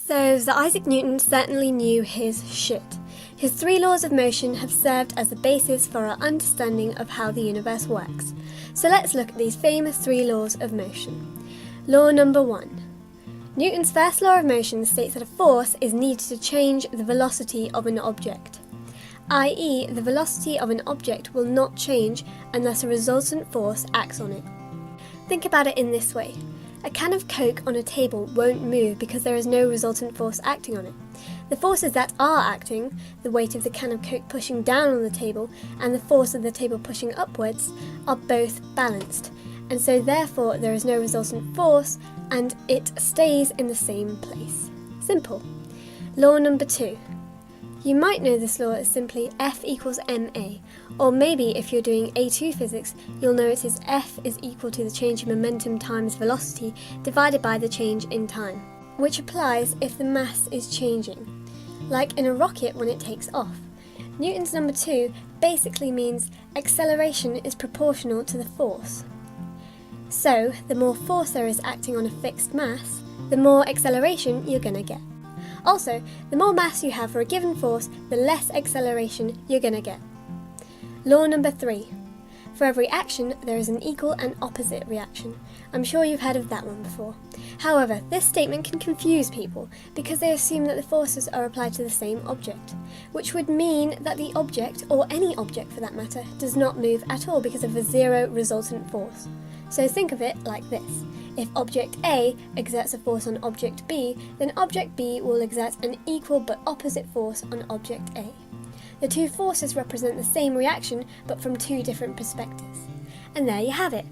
So Sir Isaac Newton certainly knew his shit. His 3 laws of motion have served as the basis for our understanding of how the universe works. So let's look at these famous 3 laws of motion. Law number 1. Newton's first law of motion states that a force is needed to change the velocity of an object, i.e. the velocity of an object will not change unless a resultant force acts on it. Think about it in this way. A can of Coke on a table won't move because there is no resultant force acting on it. The forces that are acting, the weight of the can of Coke pushing down on the table and the force of the table pushing upwards, are both balanced, and so therefore there is no resultant force and it stays in the same place. Simple. Law number 2. You might know this law as simply F equals ma, or maybe if you're doing A2 physics, you'll know it as F is equal to the change in momentum times velocity divided by the change in time, which applies if the mass is changing, like in a rocket when it takes off. Newton's number 2 basically means acceleration is proportional to the force. So, the more force there is acting on a fixed mass, the more acceleration you're going to get. Also, the more mass you have for a given force, the less acceleration you're going to get. Law number 3. For every action, there is an equal and opposite reaction. I'm sure you've heard of that one before. However, this statement can confuse people because they assume that the forces are applied to the same object, which would mean that the object, or any object for that matter, does not move at all because of a zero resultant force. So think of it like this. If object A exerts a force on object B, then object B will exert an equal but opposite force on object A. The 2 forces represent the same reaction but from 2 different perspectives. And there you have it.